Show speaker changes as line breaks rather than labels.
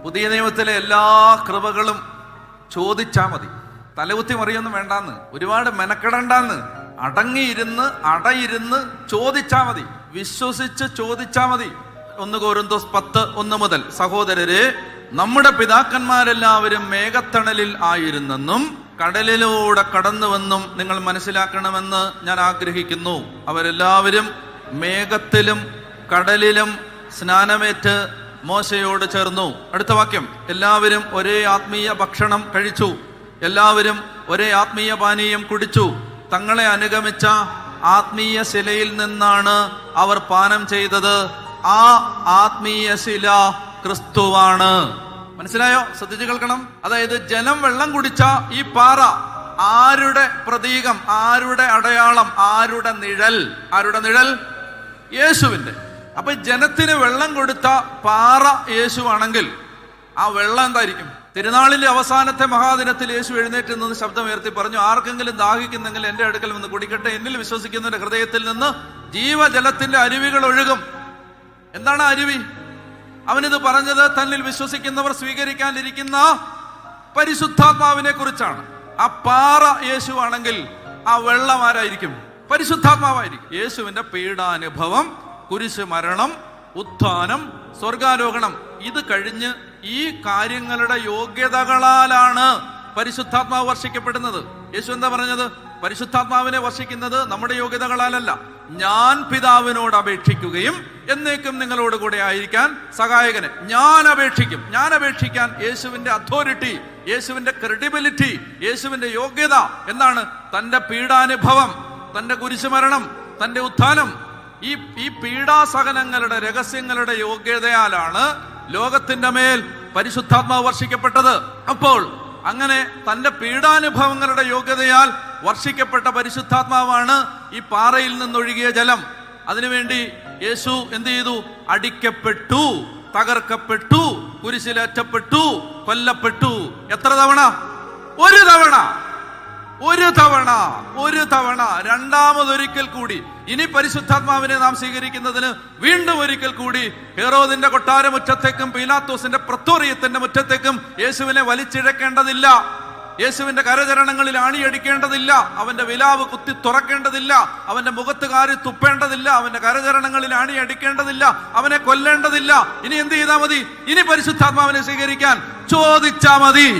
പുതിയ നിയമത്തിലെ എല്ലാ കൃപകളും ചോദിച്ചാ മതി. തലകുത്തി മറിയൊന്നും വേണ്ടാന്ന്, ഒരുപാട് മെനക്കെടണ്ടാന്ന്. അടയിരുന്ന് ചോദിച്ചാ മതി, വിശ്വസിച്ച് ചോദിച്ചാ മതി. 1 കൊരിന്ത്യർ 10:1 മുതൽ, സഹോദരരെ, നമ്മുടെ പിതാക്കന്മാരെല്ലാവരും മേഘത്തണലിൽ ആയിരുന്നെന്നും കടലിലൂടെ കടന്നുവെന്നും നിങ്ങൾ മനസ്സിലാക്കണമെന്ന് ഞാൻ ആഗ്രഹിക്കുന്നു. അവരെല്ലാവരും മേഘത്തിലും കടലിലും സ്നാനമേറ്റ് മോശയോട് ചേർന്നു. അടുത്ത വാക്യം, എല്ലാവരും ഒരേ ആത്മീയ ഭക്ഷണം കഴിച്ചു, എല്ലാവരും ഒരേ ആത്മീയ പാനീയം കുടിച്ചു. തങ്ങളെ അനുഗമിച്ച ആത്മീയ ശിലയിൽ നിന്നാണ് അവർ പാനം ചെയ്തത്. ആ ആത്മീയ ശില ക്രിസ്തുവാണ്. മനസ്സിലായോ? ശ്രദ്ധിച്ചു കേൾക്കണം. അതായത് ജനം വെള്ളം കുടിച്ച ഈ പാറ ആരുടെ പ്രതീകം, ആരുടെ അടയാളം, ആരുടെ നിഴൽ? ആരുടെ നിഴൽ? യേശുവിന്റെ. അപ്പൊ ജനത്തിന് വെള്ളം കൊടുത്ത പാറ യേശുവാണെങ്കിൽ ആ വെള്ളം എന്തായിരിക്കും? തിരുനാളിന്റെ അവസാനത്തെ മഹാദിനത്തിൽ യേശു എഴുന്നേറ്റ് നിന്ന് ശബ്ദമുയർത്തി പറഞ്ഞു, ആർക്കെങ്കിലും ദാഹിക്കുന്നെങ്കിൽ എന്റെ അടുക്കൽ വന്ന് കുടിക്കട്ടെ, എന്നിൽ വിശ്വസിക്കുന്നവന്റെ ഹൃദയത്തിൽ നിന്ന് ജീവജലത്തിന്റെ അരുവികൾ ഒഴുകും. എന്താണ് അരുവി? അവനിത് പറഞ്ഞത് തന്നിൽ വിശ്വസിക്കുന്നവർ സ്വീകരിക്കാനിരിക്കുന്ന പരിശുദ്ധാത്മാവിനെ കുറിച്ചാണ്. ആ പാറ യേശുവാണെങ്കിൽ ആ വെള്ളം ആരായിരിക്കും? പരിശുദ്ധാത്മാവായിരിക്കും. യേശുവിന്റെ പീഡാനുഭവം, കുരിശ് മരണം, ഉത്ഥാനം, സ്വർഗാരോഹണം, ഇത് കഴിഞ്ഞ് ഈ കാര്യങ്ങളുടെ യോഗ്യതകളാലാണ് പരിശുദ്ധാത്മാവ് വർഷിക്കപ്പെടുന്നത്. യേശു എന്താ പറഞ്ഞത്? പരിശുദ്ധാത്മാവിനെ വർഷിക്കുന്നത് നമ്മുടെ യോഗ്യതകളാലല്ല, ഞാൻ പിതാവിനോട് അപേക്ഷിക്കുകയും എന്നേക്കും നിങ്ങളോട് കൂടെ ആയിരിക്കാൻ സഹായകനെ ഞാൻ അപേക്ഷിക്കാൻ യേശുവിന്റെ അതോറിറ്റി, യേശുവിന്റെ ക്രെഡിബിലിറ്റി, യേശുവിന്റെ യോഗ്യത എന്താണ്? തന്റെ പീഡാനുഭവം, തന്റെ കുരിശുമരണം, തന്റെ ഉത്ഥാനം, ഈ പീഡാസഹനങ്ങളുടെ രഹസ്യങ്ങളുടെ യോഗ്യതയാലാണ് ലോകത്തിന്റെ മേൽ പരിശുദ്ധാത്മാവ് വർഷിക്കപ്പെട്ടത്. അപ്പോൾ അങ്ങനെ തന്റെ പീഡാനുഭവങ്ങളുടെ യോഗ്യതയാൽ വർഷിക്കപ്പെട്ട പരിശുദ്ധാത്മാവാണ് ഈ പാറയിൽ നിന്നൊഴുകിയ ജലം. അതിനുവേണ്ടി യേശു എന്ത് ചെയ്തു? അടിക്കപ്പെട്ടു, തകർക്കപ്പെട്ടു, കുരിശിലേറ്റപ്പെട്ടു, കൊല്ലപ്പെട്ടു. എത്ര തവണ? ഒരു തവണ. രണ്ടാമതൊരിക്കൽ കൂടി. ഇനി പരിശുദ്ധാത്മാവിനെ നാം സ്വീകരിക്കുന്നതിന് വീണ്ടും ഒരിക്കൽ കൂടി ഹെറോദിന്റെ കൊട്ടാരമുറ്റത്തേക്കും പീലാത്തോസിന്റെ പ്രത്തോറിയത്തിന്റെ മുറ്റത്തേക്കും യേശുവിനെ വലിച്ചിഴക്കേണ്ടതില്ല. യേശുവിന്റെ കരചരണങ്ങളിൽ ആണിയടിക്കേണ്ടതില്ല, അവന്റെ വിലാവ് കുത്തി തുറക്കേണ്ടതില്ല, അവന്റെ മുഖത്ത് കാരി തുപ്പേണ്ടതില്ല, അവന്റെ കരചരണങ്ങളിൽ ആണിയടിക്കേണ്ടതില്ല, അവനെ കൊല്ലേണ്ടതില്ല. ഇനി എന്ത് ചെയ്താൽ മതി? ഇനി പരിശുദ്ധാത്മാവിനെ സ്വീകരിക്കാൻ ചോദിച്ചാ മതി.